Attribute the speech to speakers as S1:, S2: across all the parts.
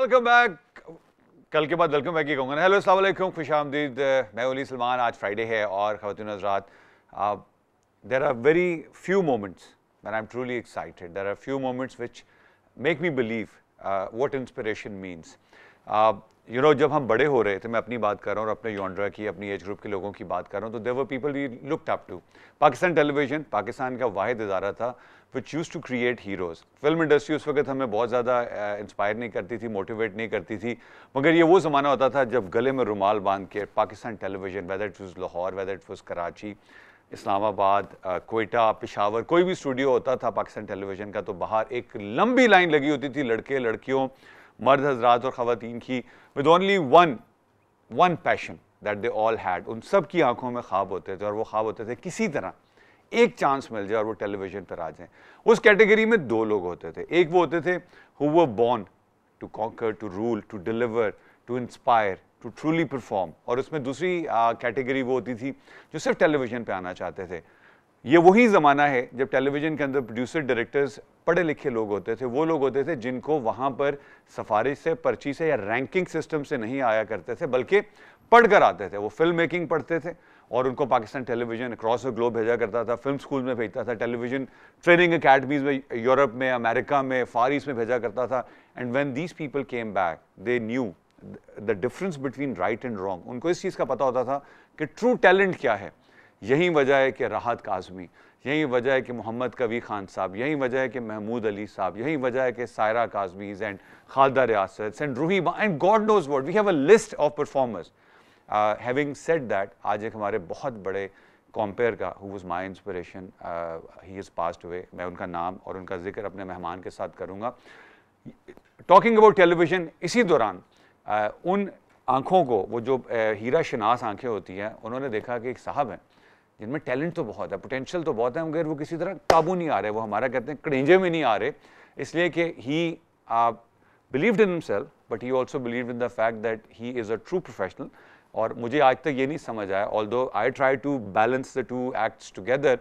S1: Welcome back. कल के बाद वेलकम बैक ही कहूँगा। हेलो अस्सलाम वालेकुम, खुशामदीद। मैं ओली सलमान। आज फ्राइडे है और ख़वातीन हज़रात, there are very few moments when I am truly excited. There are few moments which make me believe what inspiration means. You know, जब हम बड़े हो रहे थे, मैं अपनी बात कर रहा हूँ और अपने यॉन्ड्रा की, अपनी एज ग्रुप के लोगों की बात कर रहा हूँ, तो there were people we looked up to. Pakistan television Pakistan का वाहिद इदारा था which used to create heroes। Film industry उस वक्त हमें बहुत ज़्यादा इंस्पायर नहीं करती थी, मोटिवेट नहीं करती थी, मगर ये वो ज़माना होता था जब गले में रुमाल बांध के Pakistan television, whether it was Lahore, whether it was Karachi, Islamabad, Quetta, Peshawar, कोई भी स्टूडियो होता था पाकिस्तान टेलीविजन का, तो बाहर एक लंबी लाइन लगी होती थी लड़के लड़कियों, मर्द हजरात और ख़वातीन की, with only one passion that they all had. उन सब की आंखों में ख्वाब होते थे और वो ख्वाब होते थे किसी तरह एक चांस मिल जाए और वो टेलीविजन पर आ जाए। उस कैटेगरी में दो लोग होते थे। एक वो होते थे who were born to conquer, to rule, to deliver, to inspire, to truly perform, और उसमें दूसरी कैटेगरी वो होती थी जो सिर्फ टेलीविजन पे आना चाहते थे। ये वही ज़माना है जब टेलीविजन के अंदर प्रोड्यूसर, डायरेक्टर्स पढ़े लिखे लोग होते थे। वो लोग होते थे जिनको वहाँ पर सिफारिश से, पर्ची से या रैंकिंग सिस्टम से नहीं आया करते थे, बल्कि पढ़ कर आते थे। वो फिल्म मेकिंग पढ़ते थे और उनको Pakistan television across the globe भेजा करता था, फिल्म स्कूल में भेजता था, टेलीविजन ट्रेनिंग अकेडमीज में यूरोप में, अमेरिका में, फार ईस्ट में भेजा करता था। And when these people came back, they knew the difference between right and wrong. उनको इस चीज़ का पता होता था कि ट्रू टैलेंट क्या है। यही वजह है कि राहत काज़मी, यही वजह है कि मोहम्मद कवी खान साहब, यही वजह है कि महमूद अली साहब, यही वजह है कि Saira काज़मीज़ and Khalida Riyasat and Roohi and God knows what, we have a list of performers. Having said that, आज एक हमारे बहुत बड़े कॉम्पेयर का, who was my inspiration, he is passed away. मैं उनका नाम और उनका जिक्र अपने मेहमान के साथ करूँगा। टॉकिंग अबाउट टेलीविजन, इसी दौरान उन आँखों को, वो जो हीरा शनास आँखें होती हैं, उन्होंने देखा कि एक साहब हैं जिनमें टैलेंट तो बहुत है, पोटेंशियल तो बहुत है, मगर वो किसी तरह काबू नहीं आ रहे, वो हमारा कहते हैं कड़ेंजे में नहीं आ रहे, इसलिए कि he believed in himself, but he also believed in the fact that he is a true professional. और मुझे आज तक ये नहीं समझ आया, although I try to balance the two acts together,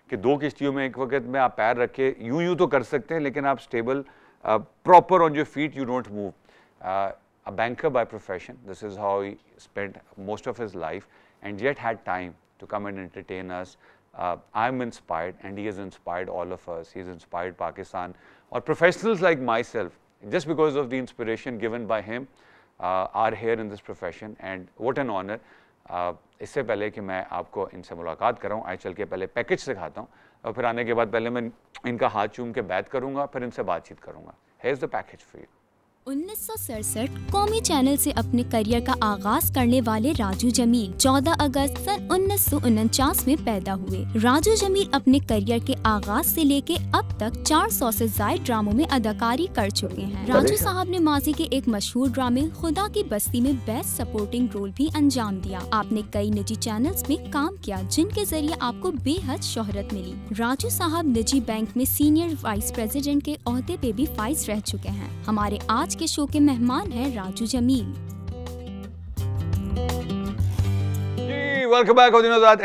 S1: कि दो किश्तियों में एक वक्त में आप पैर रख के यूं तो कर सकते हैं, लेकिन आप stable, proper on your feet, you don't move. A banker by profession, this is how he spent most of his life and yet had time to come and entertain us. I'm inspired and he has inspired all of us. He has inspired Pakistan, or professionals like myself, just because of the inspiration given by him, are here in this profession, and what an honor. इससे पहले कि मैं आपको इनसे मुलाकात कराऊँ, आज चल के पहले पैकेज सिखाता हूँ और फिर आने के बाद पहले मैं इनका हाथ चूम के बैत करूँगा, फिर इनसे बातचीत करूँगा। Here's the package for you.
S2: 1967 कौमी चैनल से अपने करियर का आगाज करने वाले राजू जमील 14 अगस्त सन 1949 में पैदा हुए। राजू जमील अपने करियर के आगाज से लेके अब तक 400 से ज्यादा ड्रामों में अदाकारी कर चुके हैं। राजू साहब ने माजी के एक मशहूर ड्रामे खुदा की बस्ती में बेस्ट सपोर्टिंग रोल भी अंजाम दिया। आपने कई निजी चैनल्स में काम किया जिनके जरिए आपको बेहद शोहरत मिली। राजू साहब निजी बैंक में सीनियर वाइस प्रेसिडेंट के ओहदे पे भी फाइज रह चुके हैं। हमारे आज के शो के मेहमान हैं Raju Jameel.
S1: Welcome back,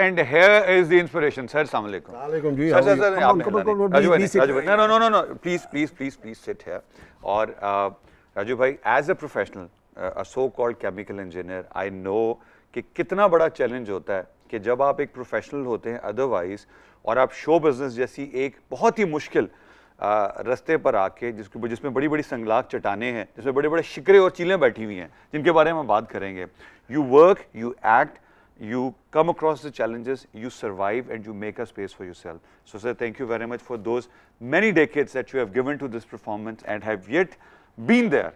S1: and here is the inspiration. Sir, assalamu alaikum.
S3: Alaikum ji.
S1: Sir, Raju bhai, no, please sit here. और राजू भाई, as a professional, a so-called chemical engineer, I know कि कितना बड़ा चैलेंज होता है कि जब आप एक प्रोफेशनल होते हैं अदरवाइज, और आप शो बिजनेस जैसी एक बहुत ही मुश्किल रास्ते पर आके, जिसमें बड़ी बड़ी संगलाक चट्टानें हैं, जिसमें बड़े बड़े शिकरे और चीलें बैठी हुई हैं, जिनके बारे में हम बात करेंगे। You work, you act, you come across the challenges, you survive, and you make a space for yourself. So sir, thank you very much for those many decades that you have given to this performance and have yet been there,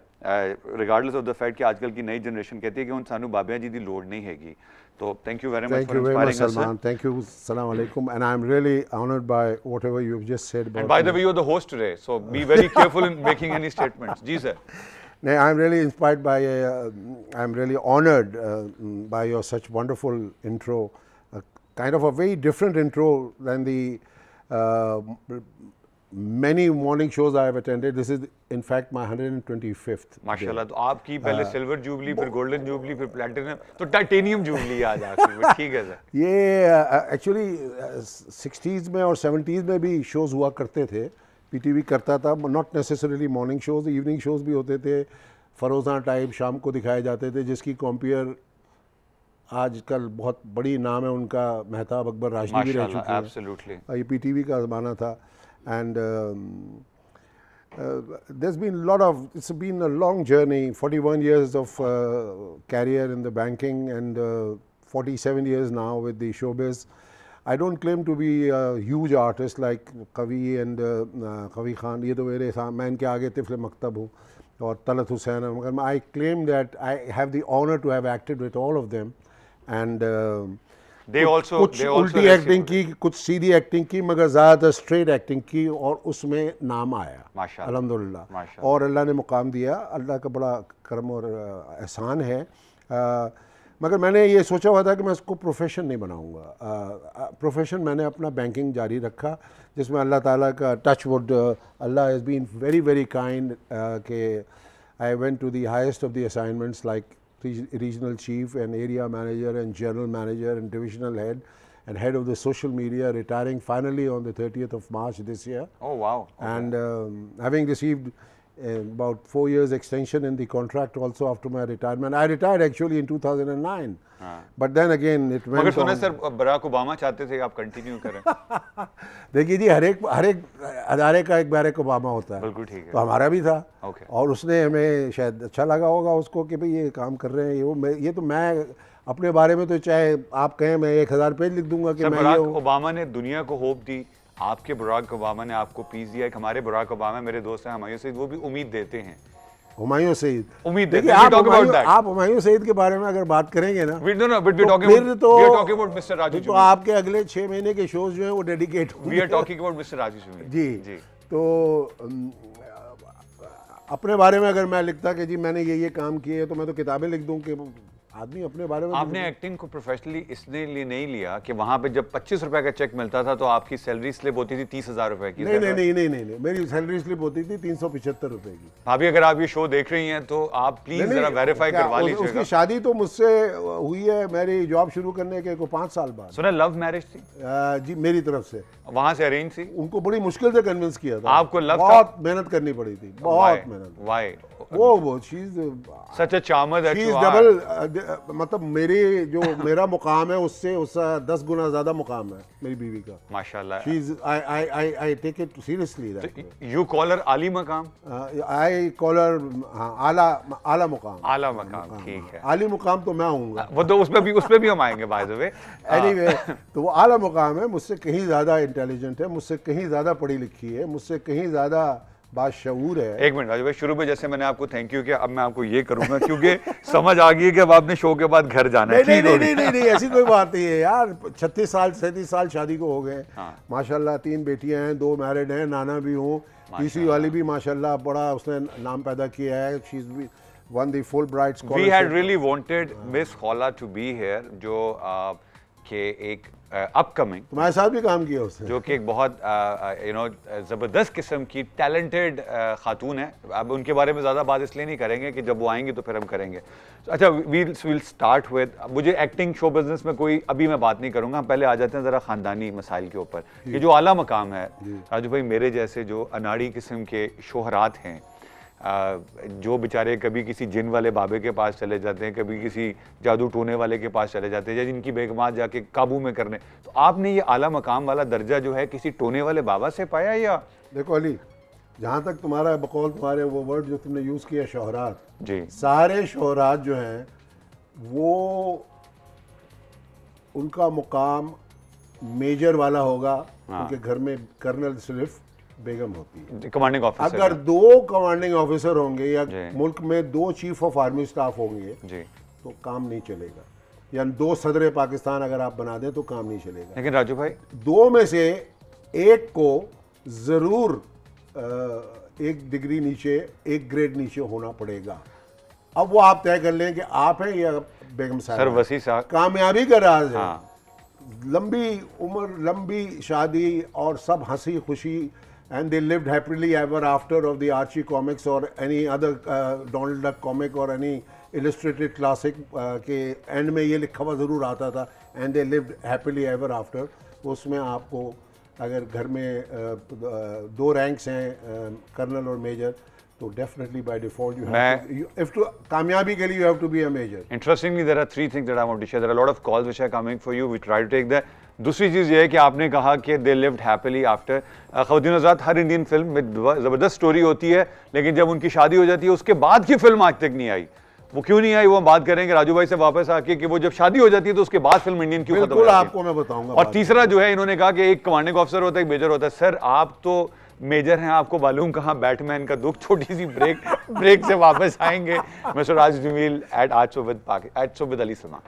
S1: regardless of the fact कि आजकल की नई generation कहती है कि उन सानू बाबियां जी दी load नहीं हैगी। तो thank you very much for inspiring us, sir.
S3: Thank you, Assalamu alaikum, and I'm really honored by whatever you've just said about.
S1: And by the way, you're the host today, so be very careful in making any statements. Ji sir.
S3: No, I'm really inspired by, I'm really honored by your such wonderful intro, kind of a very different intro than the many morning shows I have attended. This is in fact my 125th.
S1: माशाल्लाह, तो आपकी पहले silver jubilee, फिर golden jubilee, फिर platinum, तो titanium jubilee आज आखिर, ठीक है सर।
S3: ये एक्चुअली 60s में और 70s में भी शोज़ हुआ करते थे, पीटीवी करता था, not necessarily morning shows, evening shows भी होते थे, फरोज़ा टाइप शाम को दिखाए जाते थे, जिसकी कंपेयर आजकल बहुत बड़ी नाम है उनका, मेहताब अकबर राशदी भी रह चुके हैं, ये पीटीवी का ज़माना था। And there's been a lot of, it's been a long journey, 41 years of career in the banking and 47 years now with the showbiz. I don't claim to be a huge artist like Kavi and Kavi Khan, ये तो मेरे मैं इनके आगे तिफल मकतब हूँ, और तलत हुसैन, मगर I claim that I have the honor to have acted with all of them and कुछ उल्टी एक्टिंग की, कुछ सीधी एक्टिंग की, मगर ज़्यादातर स्ट्रेट एक्टिंग की, और उसमें नाम आया अल्हम्दुलिल्लाह, और अल्लाह ने मुकाम दिया। अल्लाह का बड़ा करम और एहसान है। मगर मैंने ये सोचा हुआ था कि मैं इसको प्रोफेशन नहीं बनाऊंगा। प्रोफेशन मैंने अपना बैंकिंग जारी रखा, जिसमें अल्लाह ताला का touch wood, Allah has been very very kind के I went to the highest of the assignments like regional chief and area manager and general manager and divisional head and head of the social media, retiring finally on the 30th of March this year.
S1: Oh wow. Okay.
S3: And having received about 4 years extension in the contract also after my retirement. I retired actually in 2009. But then again it went.
S1: मगर सुना sir Barack Obama चाहते थे आप continue करें।
S3: देखिए जी, हर एक अदारे का एक बराक ओबामा होता है।
S1: बिल्कुल ठीक है।
S3: तो हमारा भी था।
S1: Okay.
S3: और उसने हमें शायद अच्छा लगा होगा उसको कि भाई ये काम कर रहे हैं, ये तो मैं अपने बारे में तो चाहे आप कहें मैं 1000 पेज लिख दूंगा कि मैं
S1: बराक ओबामा ने दुनिया को होप दी, आपके बराक ओबामा ने आपको पीस दिया। एक हमारे बराक ओबामा मेरे दोस्त हैं हुमायूं सईद, वो भी उम्मीद देते हैं।
S3: हुमायूं सईद
S1: उम्मीद देते
S3: हैं। आप हुमायूं सईद के बारे में अगर बात करेंगे ना, तो आपके अगले 6 महीने के शोज जो है वो डेडिकेट जी। तो अपने बारे में अगर मैं लिखता कि जी मैंने ये काम किए, तो मैं तो किताबें लिख दूं कि आदमी अपने बारे में।
S1: आपने एक्टिंग को प्रोफेशनली इसलिए नहीं लिया कि वहां पे जब 25 रुपए का चेक मिलता था तो आपकी सैलरी स्लिप होती थी 30,000 रुपए की?
S3: नहीं, मेरी सैलरी स्लिप होती थी 375 रुपए की।
S1: भाभी अगर आप ये शो देख रही हैं तो आप प्लीज जरा वेरीफाई करवा लीजिएगा।
S3: उसकी शादी तो मुझसे हुई है मेरी जॉब शुरू करने के 5 साल बाद।
S1: सुना लव मैरिज थी?
S3: जी, मेरी तरफ से।
S1: वहां से अरेंज थी?
S3: उनको बड़ी मुश्किल से कन्विंस किया था।
S1: आपको लव?
S3: बहुत मेहनत करनी पड़ी थी, बहुत मेहनत।
S1: व्हाई?
S3: वो she is
S1: such a charmer that you
S3: are. Double, मतलब मेरी जो मेरा मुकाम है उससे 10 गुना ज्यादा मुकाम है मेरी बीवी का।
S1: माशाल्लाह।
S3: She is I take it seriously that.
S1: You call her आली मकाम?
S3: आई कॉल हर आला मुकाम।
S1: आला मकाम, ठीक है।
S3: आली मुकाम तो मैं हूँगा,
S1: वो तो उसमें भी हम आएंगे बाय द वे।
S3: एनीवे, तो वो आला मुकाम है, मुझसे कहीं ज्यादा इंटेलिजेंट है, मुझसे कहीं ज्यादा पढ़ी लिखी है, मुझसे कहीं ज्यादा बाशऊर है।
S1: एक मिनट राजू भाई, शुरू में जैसे मैंने आपको थैंक यू किया, अब मैं आपको ये करूंगा क्योंकि समझ आ गई है कि अब आपने शो के बाद घर जाना है।
S3: नहीं, ऐसी कोई बात नहीं है यार। 37 साल शादी को हो गए। माशाल्लाह 3 बेटियां हैं, 2 मैरिड हैं, नाना भी हूँ। तीसरी वाली भी माशाल्लाह बड़ा उसने नाम पैदा किया है। She is one the Fulbright scholarship.
S1: We had really wanted Miss Khola to be here, जो के एक अपकमिंग
S3: तुम्हारे साथ भी काम किया उसने,
S1: जो कि एक बहुत ज़बरदस्त किस्म की टैलेंटेड खातून है। अब उनके बारे में ज़्यादा बात इसलिए नहीं करेंगे कि जब वो आएंगी तो फिर हम करेंगे। अच्छा, we'll start with, मुझे एक्टिंग शो बिजनेस में कोई अभी मैं बात नहीं करूँगा, हम पहले आ जाते हैं ज़रा ख़ानदानी मसाइल के ऊपर। ये जो आला मकाम है राजू भाई, मेरे जैसे जो अनाड़ी किस्म के शोहरात हैं, जो बेचारे कभी किसी जिन वाले बाबे के पास चले जाते हैं, कभी किसी जादू टोने वाले के पास चले जाते हैं, या जिनकी बेगमात जाके काबू में करने, तो आपने ये आला मकाम वाला दर्जा जो है किसी टोने वाले बाबा से पाया? या
S3: देखो अली, जहाँ तक तुम्हारा बकौल तुम्हारे वो वर्ड जो तुमने यूज़ किया शोहरात,
S1: जी,
S3: सारे शोहरात जो हैं वो उनका मुकाम मेजर वाला होगा। उनके घर में कर्नल सिर्फ बेगम होती है,
S1: कमांडिंग ऑफिसर।
S3: अगर 2 कमांडिंग ऑफिसर होंगे या मुल्क में 2 चीफ ऑफ आर्मी स्टाफ होंगे जी, तो काम नहीं चलेगा। या 2 सदर पाकिस्तान अगर आप बना दें तो काम नहीं चलेगा।
S1: लेकिन राजू भाई,
S3: 2 में से एक को जरूर 1 डिग्री नीचे, 1 ग्रेड नीचे होना पड़ेगा। अब वो आप तय कर लें कि आप हैं या बेगम साहब।
S1: सर वसी साहब,
S3: कामयाबी का राज है लंबी उम्र, लंबी शादी और सब हंसी खुशी। And they lived happily ever after of the Archie comics or any other Donald Duck comic or any illustrated classic के एंड में ये लिखा हुआ ज़रूर आता था, and they lived happily ever after। उसमें आपको अगर घर में 2 रैंक्स हैं, कर्नल और मेजर, तो definitely by default you have to कामयाबी के लिए you have to be a major.
S1: Interestingly there are 3 things that I want to share. There are lot of calls which are coming for you. We try to take that. दूसरी चीज़ ये है कि आपने कहा कि दे लिव्ड हैप्पीली आफ्टर. ख़वातीन हज़रात, हर Indian film में ज़बरदस्त स्टोरी होती है, लेकिन जब उनकी शादी हो जाती है उसके बाद की फिल्म आज तक नहीं आई. वो क्यों नहीं आई, वो हम बात करेंगे राजू भाई से वापस आके कि वो जब शादी हो जाती है तो उसके बाद फिल्म इंडियन क्यों खत्म हो जाती है.
S3: आपको मैं बताऊंगा.
S1: और तीसरा जो है, इन्होंने कहा कि एक कमांडिंग ऑफिसर होता है, एक मेजर होता है. सर आप तो मेजर हैं, आपको मालूम कहाँ बैटमैन का दुख. छोटी सी ब्रेक से वापस आएंगे. मिस्टर राजू जमील एट आज शो विद अली सलमान.